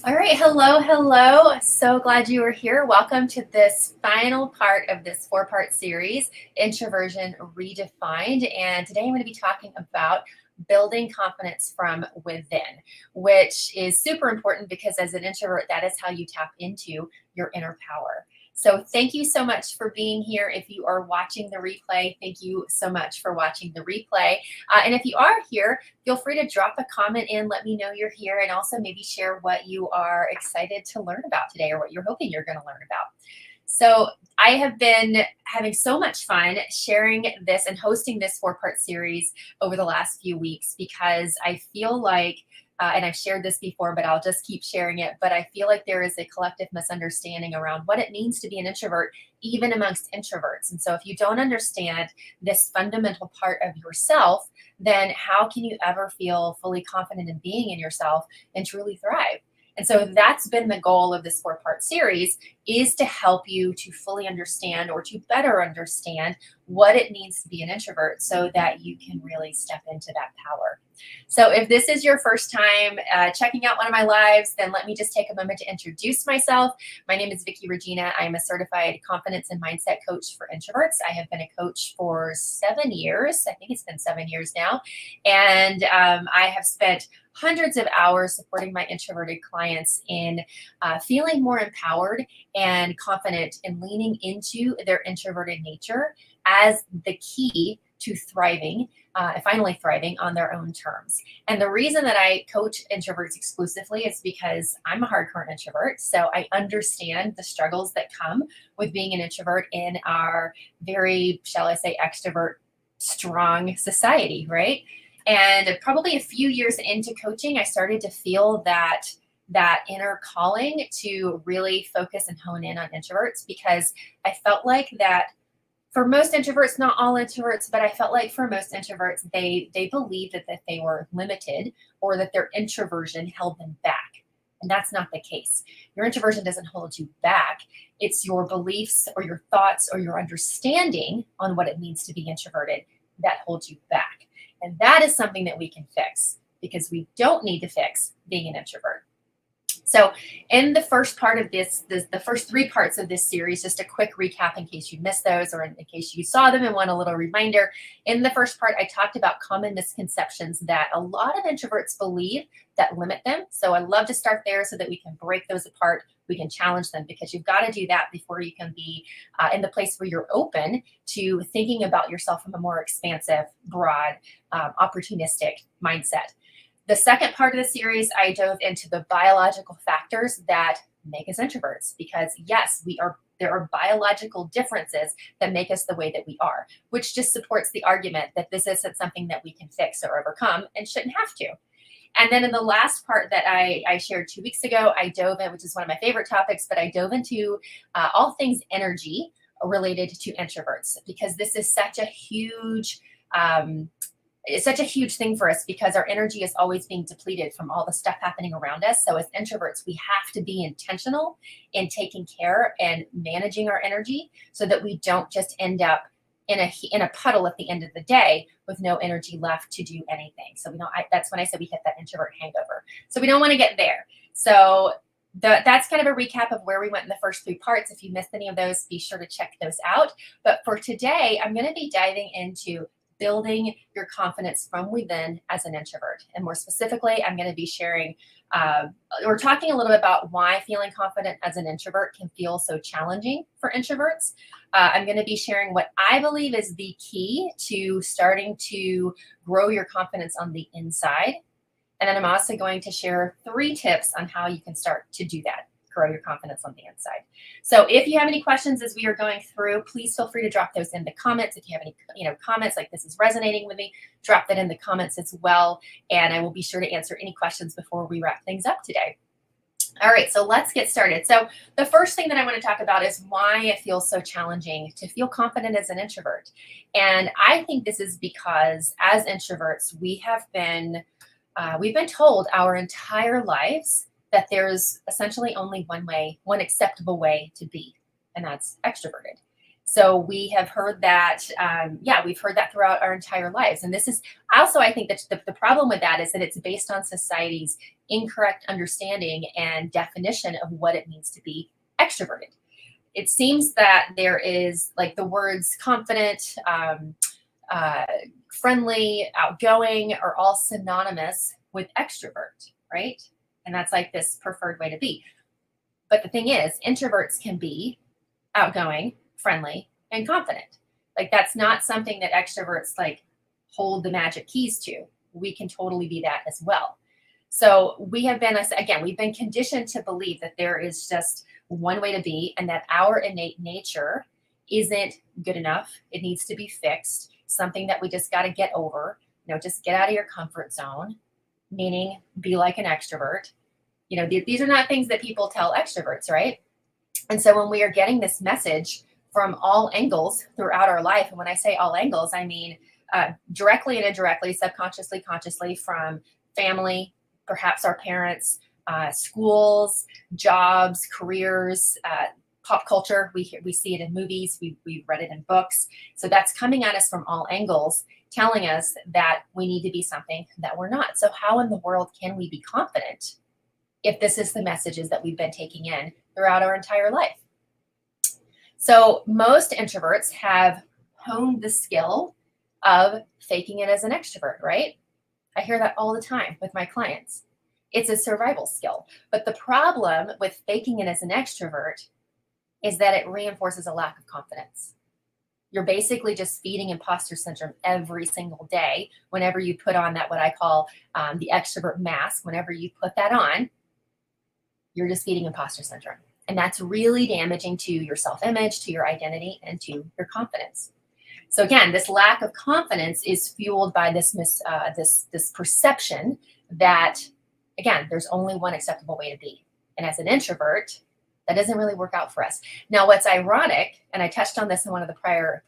All right, hello. So glad you were here. Welcome to this final part of this four-part series, Introversion Redefined. And today I'm going to be talking about building confidence from within, which is super important because as an introvert, that is how you tap into your inner power. So thank you so much for being here. If you are watching the replay, thank you so much for watching the replay. And if you are here, feel free to drop a comment in, let me know you're here, and also maybe share what you are excited to learn about today or what you're hoping you're going to learn about. So I have been having so much fun sharing this and hosting this four-part series over the last few weeks because I feel like and I've shared this before, but I'll just keep sharing it. But I feel like there is a collective misunderstanding around what it means to be an introvert, even amongst introverts. And so if you don't understand this fundamental part of yourself, then how can you ever feel fully confident in being in yourself and truly thrive? And so that's been the goal of this four-part series, is to help you to fully understand or to better understand what it means to be an introvert so that you can really step into that power. So if this is your first time checking out one of my lives, then let me just take a moment to introduce myself. My name is Vicki Regina. I'm a certified confidence and mindset coach for introverts. I have been a coach for 7 years. I think it's been 7 years now. And I have spent hundreds of hours supporting my introverted clients in feeling more empowered and confident in leaning into their introverted nature as the key to thriving, finally thriving on their own terms. And the reason that I coach introverts exclusively is because I'm a hardcore introvert. So I understand the struggles that come with being an introvert in our very, shall I say, extrovert strong society, right? And probably a few years into coaching, I started to feel that inner calling to really focus and hone in on introverts because I felt like that for most introverts, not all introverts, but I felt like for most introverts, they believed that they were limited or that their introversion held them back. And that's not the case. Your introversion doesn't hold you back. It's your beliefs or your thoughts or your understanding on what it means to be introverted that holds you back. And that is something that we can fix because we don't need to fix being an introvert. So in the first part of the first 3 parts of this series, just a quick recap in case you missed those or in case you saw them and want a little reminder. In the first part, I talked about common misconceptions that a lot of introverts believe that limit them. So I love to start there so that we can break those apart. We can challenge them because you've got to do that before you can be in the place where you're open to thinking about yourself from a more expansive, broad, opportunistic mindset. The second part of the series, I dove into the biological factors that make us introverts because yes, there are biological differences that make us the way that we are, which just supports the argument that this isn't something that we can fix or overcome and shouldn't have to. And then in the last part that I shared 2 weeks ago, I dove in, which is one of my favorite topics, but I dove into all things energy related to introverts because this is such a huge it's such a huge thing for us because our energy is always being depleted from all the stuff happening around us. So as introverts, we have to be intentional in taking care and managing our energy so that we don't just end up in a puddle at the end of the day with no energy left to do anything. So that's when I said we hit that introvert hangover. So we don't want to get there. So that's kind of a recap of where we went in the first 3 parts. If you missed any of those, be sure to check those out. But for today, I'm going to be diving into building your confidence from within as an introvert. And more specifically, I'm going to be sharing, we're talking a little bit about why feeling confident as an introvert can feel so challenging for introverts. I'm going to be sharing what I believe is the key to starting to grow your confidence on the inside. And then I'm also going to share 3 tips on how you can start to do that. Grow your confidence on the inside. So if you have any questions as we are going through, please feel free to drop those in the comments. If you have any comments like this is resonating with me, drop that in the comments as well. And I will be sure to answer any questions before we wrap things up today. All right, so let's get started. So the first thing that I want to talk about is why it feels so challenging to feel confident as an introvert. And I think this is because as introverts, we've been told our entire lives that there's essentially only one acceptable way to be, and that's extroverted. So we have heard that, yeah, we've heard that throughout our entire lives. And this is also, I think that the problem with that is that it's based on society's incorrect understanding and definition of what it means to be extroverted. It seems that there is like the words confident, uh, friendly, outgoing are all synonymous with extrovert, right? And that's like this preferred way to be. But the thing is, introverts can be outgoing, friendly, and confident. Like that's not something that extroverts like hold the magic keys to. We can totally be that as well. So we have been, again, we've been conditioned to believe that there is just one way to be and that our innate nature isn't good enough. It needs to be fixed, something that we just got to get over. Just get out of your comfort zone, meaning be like an extrovert. These are not things that people tell extroverts, right? And so when we are getting this message from all angles throughout our life, and when I say all angles, I mean directly and indirectly, subconsciously, consciously, from family, perhaps our parents, schools, jobs, careers, pop culture. We see it in movies. We've read it in books. So that's coming at us from all angles, telling us that we need to be something that we're not. So how in the world can we be confident if this is the messages that we've been taking in throughout our entire life? So most introverts have honed the skill of faking it as an extrovert, right? I hear that all the time with my clients. It's a survival skill. But the problem with faking it as an extrovert is that it reinforces a lack of confidence. You're basically just feeding imposter syndrome every single day whenever you put on that, what I call the extrovert mask. Whenever you put that on, you're just feeding imposter syndrome. And that's really damaging to your self-image, to your identity, and to your confidence. So again, this lack of confidence is fueled by this perception that, again, there's only one acceptable way to be. And as an introvert, that doesn't really work out for us. Now, what's ironic, and I touched on this in one of the prior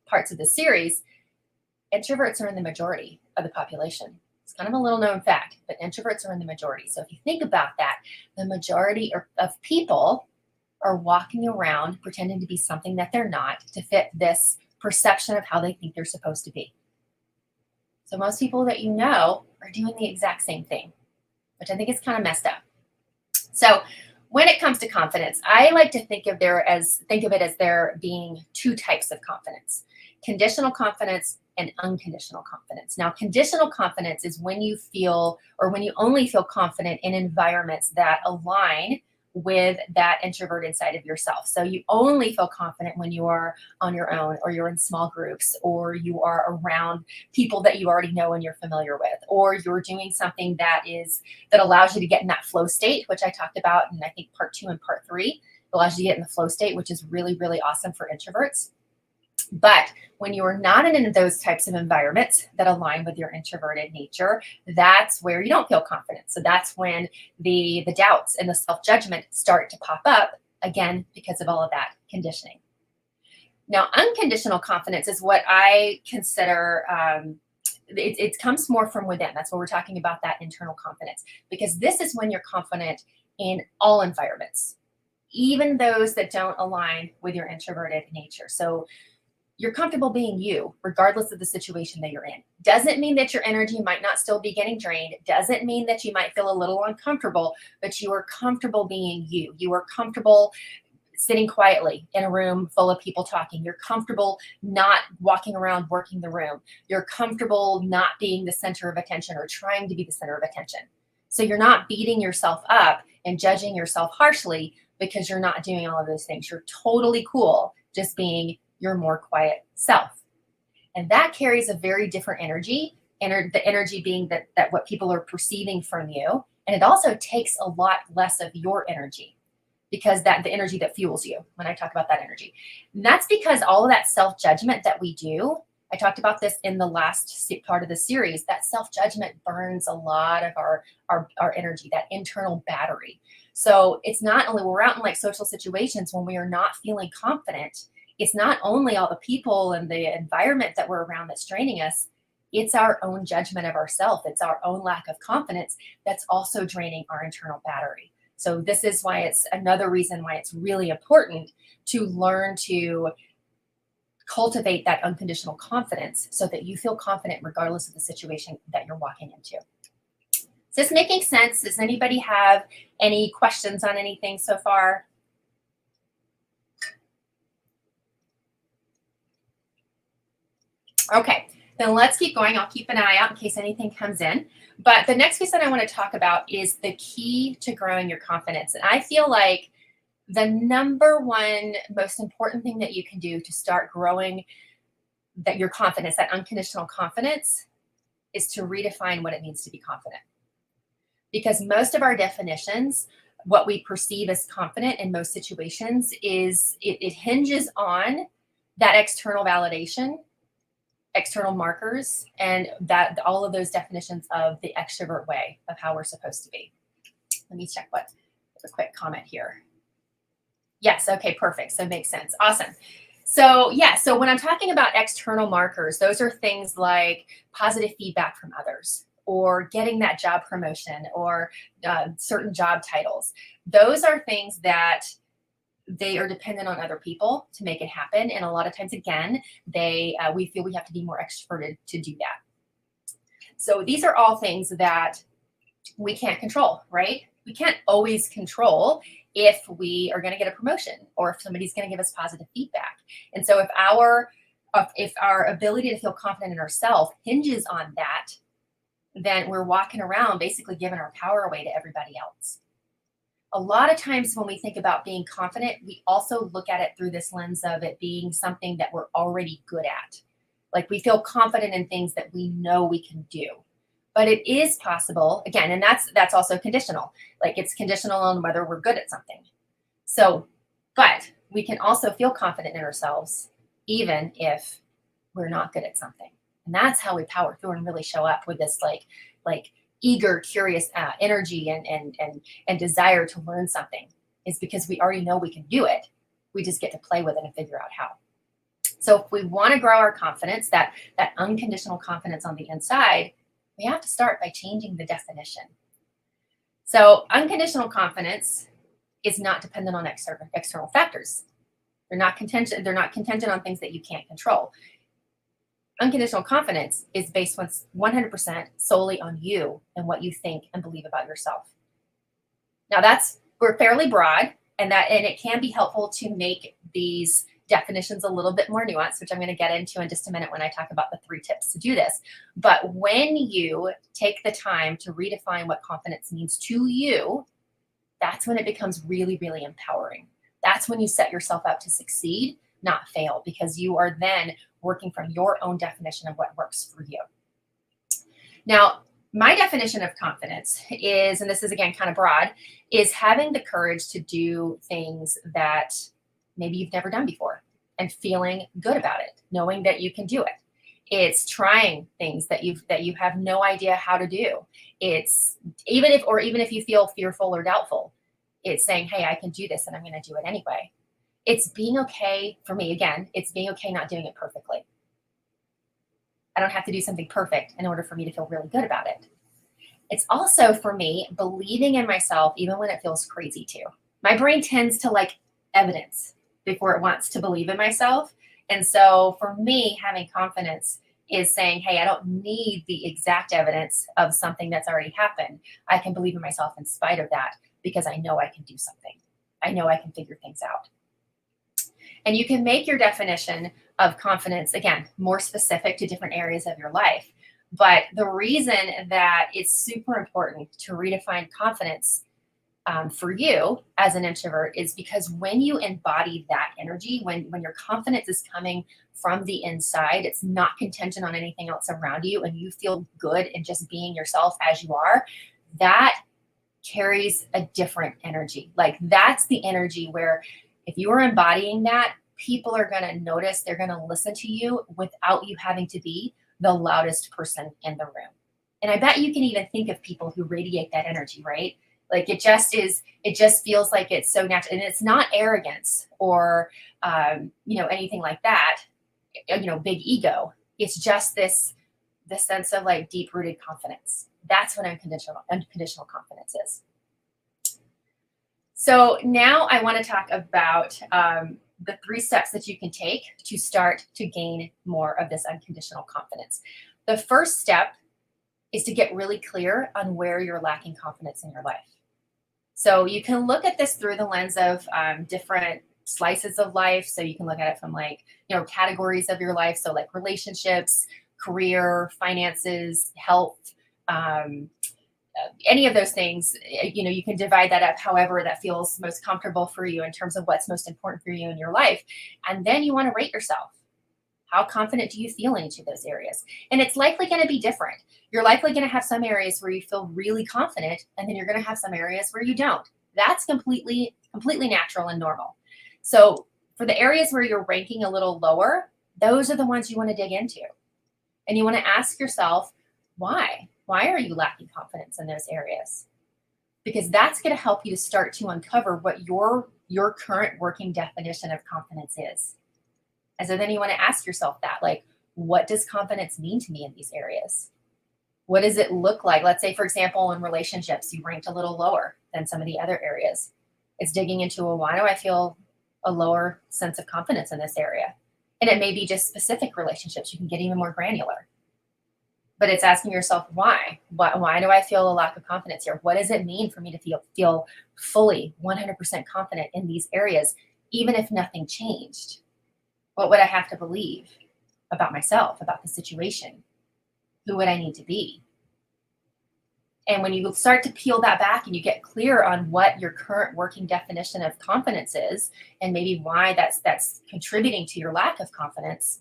parts of the series, introverts are in the majority of the population. It's kind of a little known fact, but introverts are in the majority. So if you think about that, the majority of people are walking around pretending to be something that they're not to fit this perception of how they think they're supposed to be. So most people that you know are doing the exact same thing, which I think is kind of messed up. So when it comes to confidence, I like to think of it as there being two types of confidence: conditional confidence and unconditional confidence. Now, conditional confidence is when you feel, or when you only feel confident in environments that align with that introvert inside of yourself. So you only feel confident when you are on your own, or you're in small groups, or you are around people that you already know and you're familiar with, or you're doing something that allows you to get in that flow state, which I talked about in I think part 2 and part 3. It allows you to get in the flow state, which is really, really awesome for introverts. But when you are not in those types of environments that align with your introverted nature, that's where you don't feel confident. So that's when the doubts and the self-judgment start to pop up, again, because of all of that conditioning. Now, unconditional confidence is what I consider, it comes more from within. That's what we're talking about, that internal confidence, because this is when you're confident in all environments, even those that don't align with your introverted nature. So you're comfortable being you, regardless of the situation that you're in. Doesn't mean that your energy might not still be getting drained. Doesn't mean that you might feel a little uncomfortable, but you are comfortable being you. You are comfortable sitting quietly in a room full of people talking. You're comfortable not walking around working the room. You're comfortable not being the center of attention or trying to be the center of attention. So you're not beating yourself up and judging yourself harshly because you're not doing all of those things. You're totally cool just being your more quiet self. And that carries a very different energy, the energy being that what people are perceiving from you. And it also takes a lot less of your energy, because the energy that fuels you, when I talk about that energy. And that's because all of that self-judgment that we do, I talked about this in the last part of the series, that self-judgment burns a lot of our energy, that internal battery. So it's not only, when we're out in like social situations when we are not feeling confident, it's not only all the people and the environment that we're around that's draining us, it's our own judgment of ourselves. It's our own lack of confidence that's also draining our internal battery. So this is why it's another reason why it's really important to learn to cultivate that unconditional confidence so that you feel confident regardless of the situation that you're walking into. Is this making sense? Does anybody have any questions on anything so far? Okay, then let's keep going. I'll keep an eye out in case anything comes in. But the next piece that I want to talk about is the key to growing your confidence. And I feel like the number one most important thing that you can do to start growing that your confidence, that unconditional confidence, is to redefine what it means to be confident. Because most of our definitions, what we perceive as confident in most situations, is it hinges on that external validation, external markers, and that all of those definitions of the extrovert way of how we're supposed to be. Let me check what a quick comment here. Yes, okay, perfect. So it makes sense. Awesome. So yeah, so when I'm talking about external markers, those are things like positive feedback from others, or getting that job promotion, or certain job titles. Those are things that they are dependent on other people to make it happen. And a lot of times, again, we feel we have to be more extroverted to do that. So these are all things that we can't control, right? We can't always control if we are going to get a promotion or if somebody's going to give us positive feedback. And so if our ability to feel confident in ourselves hinges on that, then we're walking around basically giving our power away to everybody else. A lot of times when we think about being confident, we also look at it through this lens of it being something that we're already good at. Like we feel confident in things that we know we can do. But it is possible, again, and that's also conditional. Like it's conditional on whether we're good at something. So, but we can also feel confident in ourselves, even if we're not good at something. And that's how we power through and really show up with this like eager, curious energy and desire to learn something, is because we already know we can do it. We just get to play with it and figure out how. So if we want to grow our confidence, that unconditional confidence on the inside, we have to start by changing the definition. So unconditional confidence is not dependent on external factors. They're not contingent on things that you can't control. Unconditional confidence is based 100% solely on you and what you think and believe about yourself. Now we're fairly broad, and it can be helpful to make these definitions a little bit more nuanced, which I'm going to get into in just a minute when I talk about the 3 tips to do this. But when you take the time to redefine what confidence means to you, that's when it becomes really, really empowering. That's when you set yourself up to succeed, not fail, because you are then working from your own definition of what works for you. Now, my definition of confidence is, and this is again kind of broad, is having the courage to do things that maybe you've never done before and feeling good about it, knowing that you can do it. It's trying things that you have no idea how to do. It's even if you feel fearful or doubtful, it's saying, hey, I can do this and I'm going to do it anyway. It's being okay, for me, again, it's being okay not doing it perfectly. I don't have to do something perfect in order for me to feel really good about it. It's also, for me, believing in myself even when it feels crazy too. My brain tends to like evidence before it wants to believe in myself. And so for me, having confidence is saying, hey, I don't need the exact evidence of something that's already happened. I can believe in myself in spite of that because I know I can do something. I know I can figure things out. And you can make your definition of confidence, again, more specific to different areas of your life. But the reason that it's super important to redefine confidence for you as an introvert is because when you embody that energy, when your confidence is coming from the inside, it's not contingent on anything else around you, and you feel good in just being yourself as you are, that carries a different energy. Like that's the energy where if you are embodying that, people are going to notice, they're going to listen to you without you having to be the loudest person in the room. And I bet you can even think of people who radiate that energy, right? Like it just feels like it's so natural, and it's not arrogance or, anything like that, big ego. It's just this sense of like deep rooted confidence. That's what unconditional confidence is. So now I want to talk about the 3 steps that you can take to start to gain more of this unconditional confidence. The first step is to get really clear on where you're lacking confidence in your life. So you can look at this through the lens of different slices of life. So you can look at it from categories of your life. So like relationships, career, finances, health, um, any of those things. You can divide that up however that feels most comfortable for you in terms of what's most important for you in your life. And then you want to rate yourself. How confident do you feel in each of those areas? And it's likely going to be different. You're likely going to have some areas where you feel really confident, and then you're going to have some areas where you don't. That's completely natural and normal. So for the areas where you're ranking a little lower, those are the ones you want to dig into. And you want to ask yourself, why? Why are you lacking confidence in those areas? Because that's going to help you to start to uncover what your current working definition of confidence is. And so then you want to ask yourself that, like, what does confidence mean to me in these areas? What does it look like? Let's say, for example, in relationships, you ranked a little lower than some of the other areas. It's digging into, well, why do I feel a lower sense of confidence in this area? And it may be just specific relationships. You can get even more granular. But it's asking yourself, why? Why do I feel a lack of confidence here? What does it mean for me to feel fully 100% confident in these areas, even if nothing changed? What would I have to believe about myself, about the situation? Who would I need to be? And when you start to peel that back and you get clear on what your current working definition of confidence is, and maybe why that's contributing to your lack of confidence,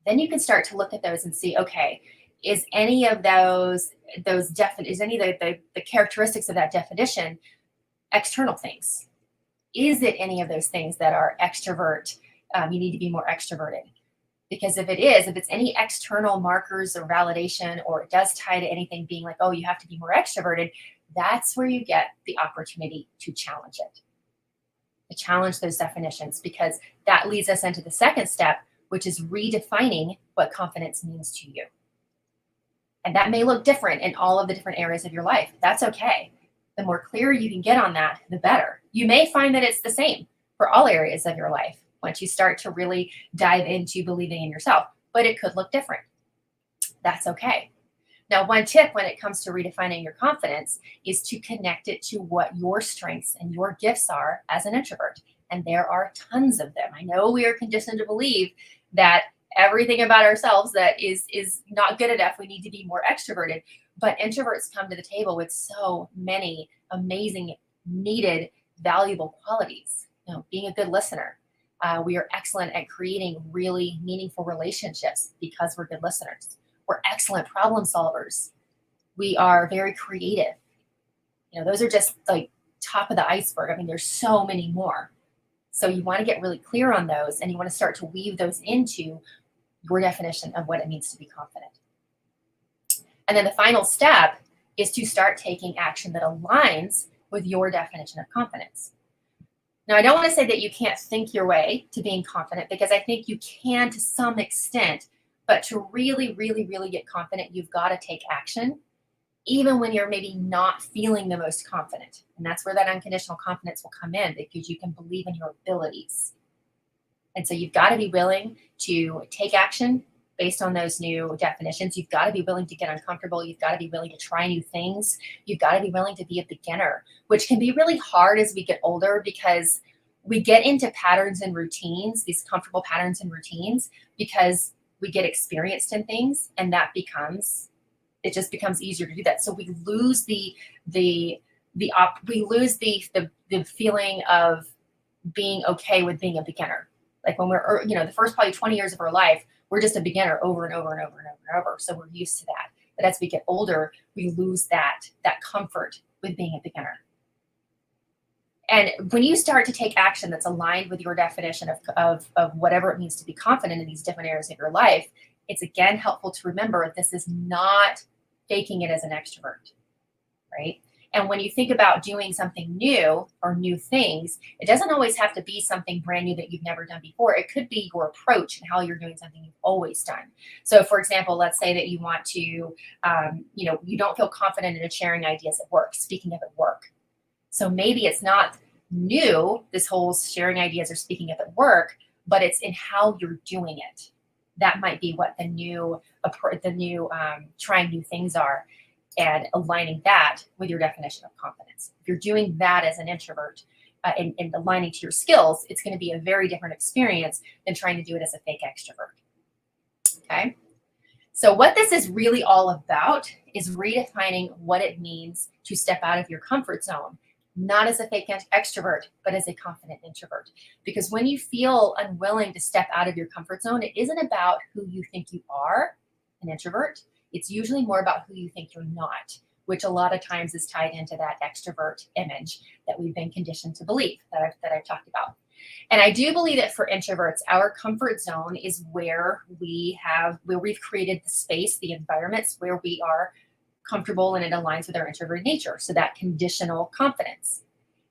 then you can start to look at those and see, okay, is any of is any of the characteristics of that definition external things? Is it any of those things that are extrovert? You need to be more extroverted. Because if it's any external markers or validation, or it does tie to anything being like, oh, you have to be more extroverted, that's where you get the opportunity to challenge it, to challenge those definitions, because that leads us into the second step, which is redefining what confidence means to you. And that may look different in all of the different areas of your life. That's okay. The more clear you can get on that, the better. You may find that it's the same for all areas of your life once you start to really dive into believing in yourself, but it could look different. That's okay. Now, one tip when it comes to redefining your confidence is to connect it to what your strengths and your gifts are as an introvert. And there are tons of them. I know we are conditioned to believe that everything about ourselves that is not good enough, we need to be more extroverted. But introverts come to the table with so many amazing, needed, valuable qualities. Being a good listener. We are excellent at creating really meaningful relationships because we're good listeners. We're excellent problem solvers. We are very creative. Those are just like top of the iceberg. I mean, there's so many more. So you want to get really clear on those, and you want to start to weave those into your definition of what it means to be confident. And then the final step is to start taking action that aligns with your definition of confidence. Now, I don't want to say that you can't think your way to being confident, because I think you can to some extent, but to really, really, really get confident, you've got to take action, even when you're maybe not feeling the most confident. And that's where that unconditional confidence will come in, because you can believe in your abilities. And so you've got to be willing to take action based on those new definitions. You've got to be willing to get uncomfortable. You've got to be willing to try new things. You've got to be willing to be a beginner, which can be really hard as we get older, because we get into patterns and routines, these comfortable patterns and routines, because we get experienced in things, and it just becomes easier to do that. So we lose the feeling of being okay with being a beginner. Like when we're, the first probably 20 years of our life, we're just a beginner over and over and over and over and over. So we're used to that. But as we get older, we lose that comfort with being a beginner. And when you start to take action that's aligned with your definition of whatever it means to be confident in these different areas of your life, it's again helpful to remember this is not faking it as an extrovert, right? And when you think about doing something new or new things, it doesn't always have to be something brand new that you've never done before. It could be your approach and how you're doing something you've always done. So for example, let's say that you want to, you don't feel confident in sharing ideas at work, speaking of at work. So maybe it's not new, this whole sharing ideas or speaking up at work, but it's in how you're doing it. That might be what the new trying new things are, and aligning that with your definition of confidence. If you're doing that as an introvert, and aligning to your skills, it's going to be a very different experience than trying to do it as a fake extrovert. Okay. So, what this is really all about is redefining what it means to step out of your comfort zone, not as a fake extrovert, but as a confident introvert. Because when you feel unwilling to step out of your comfort zone, it isn't about who you think you are, an introvert. It's usually more about who you think you're not, which a lot of times is tied into that extrovert image that we've been conditioned to believe that I've talked about. And I do believe that for introverts, our comfort zone is where we've created the space, the environments where we are comfortable and it aligns with our introverted nature. So that conditional confidence.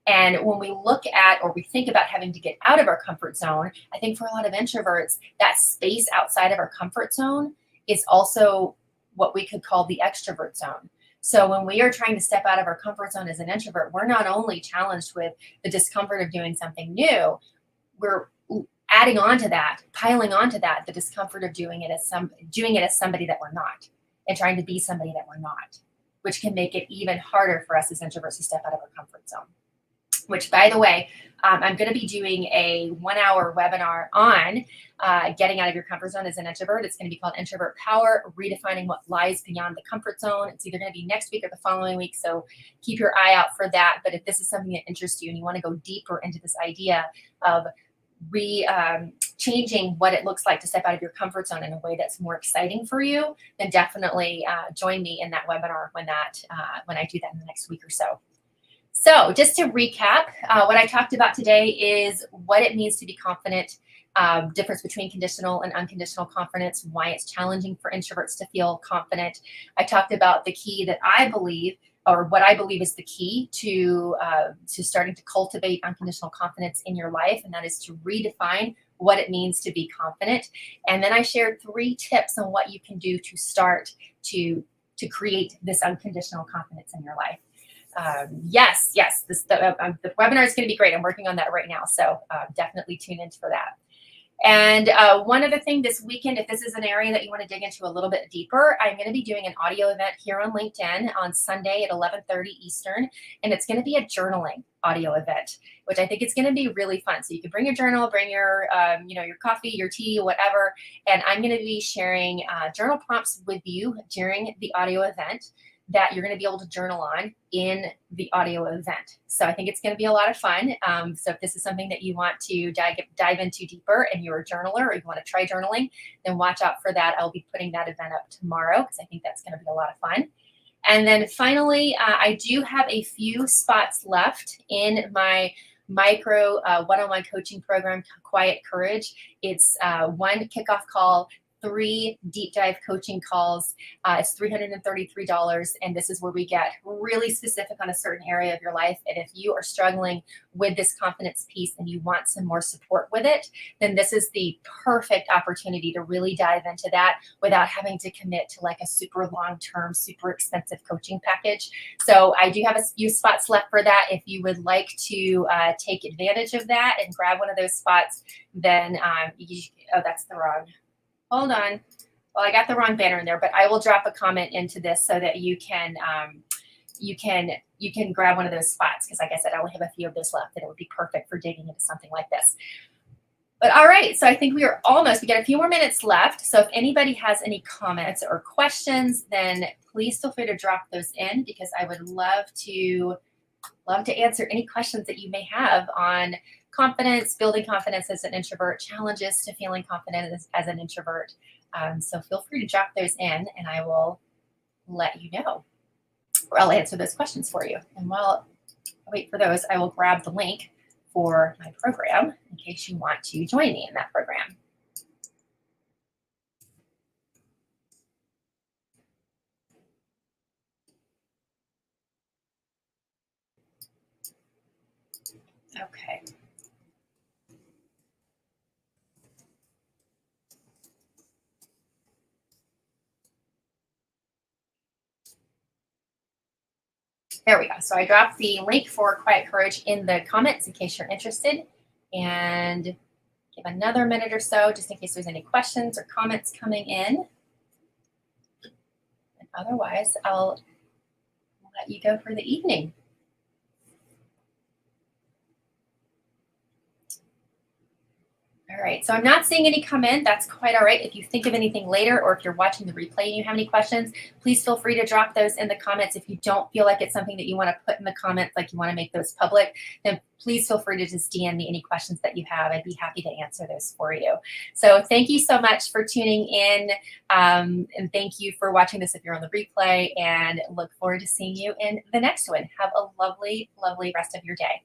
And when we look at or we think about having to get out of our comfort zone, I think for a lot of introverts, that space outside of our comfort zone is also what we could call the extrovert zone. So when we are trying to step out of our comfort zone as an introvert, we're not only challenged with the discomfort of doing something new, we're adding on to that, piling onto that, the discomfort of doing it as somebody that we're not, and trying to be somebody that we're not, which can make it even harder for us as introverts to step out of our comfort zone. Which, by the way, I'm going to be doing a 1-hour webinar on getting out of your comfort zone as an introvert. It's going to be called Introvert Power, Redefining What Lies Beyond the Comfort Zone. It's either going to be next week or the following week, so keep your eye out for that. But if this is something that interests you and you want to go deeper into this idea of changing what it looks like to step out of your comfort zone in a way that's more exciting for you, then definitely join me in that webinar when I do that in the next week or so. So just to recap, what I talked about today is what it means to be confident, difference between conditional and unconditional confidence, why it's challenging for introverts to feel confident. I talked about the key that I believe, or what I believe is the key to starting to cultivate unconditional confidence in your life, and that is to redefine what it means to be confident. And then I shared 3 tips on what you can do to start to create this unconditional confidence in your life. Yes, the webinar is going to be great. I'm working on that right now, so definitely tune in for that. And one other thing this weekend, if this is an area that you want to dig into a little bit deeper, I'm going to be doing an audio event here on LinkedIn on Sunday at 11:30 Eastern, and it's going to be a journaling audio event, which I think is going to be really fun. So you can bring your journal, bring your your coffee, your tea, whatever, and I'm going to be sharing journal prompts with you during the audio event that you're going to be able to journal on in the audio event. So I think it's going to be a lot of fun. So if this is something that you want to dive into deeper and you're a journaler or you want to try journaling, then watch out for that. I'll be putting that event up tomorrow because I think that's going to be a lot of fun. And then finally, I do have a few spots left in my micro one-on-one coaching program, Quiet Courage. It's 1 kickoff call, 3 deep dive coaching calls. It's $333, and this is where we get really specific on a certain area of your life. And if you are struggling with this confidence piece and you want some more support with it, then this is the perfect opportunity to really dive into that without having to commit to like a super long-term, super expensive coaching package. So I do have a few spots left for that. If you would like to take advantage of that and grab one of those spots, then that's the wrong. Hold on. Well, I got the wrong banner in there, but I will drop a comment into this so that you can grab one of those spots, because like I said, I only have a few of those left, and it would be perfect for digging into something like this. But all right, so I think we got a few more minutes left. So if anybody has any comments or questions, then please feel free to drop those in, because I would love to answer any questions that you may have on confidence, building confidence as an introvert, challenges to feeling confident as an introvert. So feel free to drop those in and I will let you know, or I'll answer those questions for you. And while I wait for those, I will grab the link for my program in case you want to join me in that program. Okay. There we go. So I dropped the link for Quiet Courage in the comments in case you're interested. And give another minute or so just in case there's any questions or comments coming in. And otherwise, I'll let you go for the evening. All right, so I'm not seeing any come in. That's quite all right. If you think of anything later or if you're watching the replay and you have any questions, please feel free to drop those in the comments. If you don't feel like it's something that you want to put in the comments, like you want to make those public, then please feel free to just DM me any questions that you have. I'd be happy to answer those for you. So thank you so much for tuning in, and thank you for watching this if you're on the replay, and look forward to seeing you in the next one. Have a lovely, lovely rest of your day.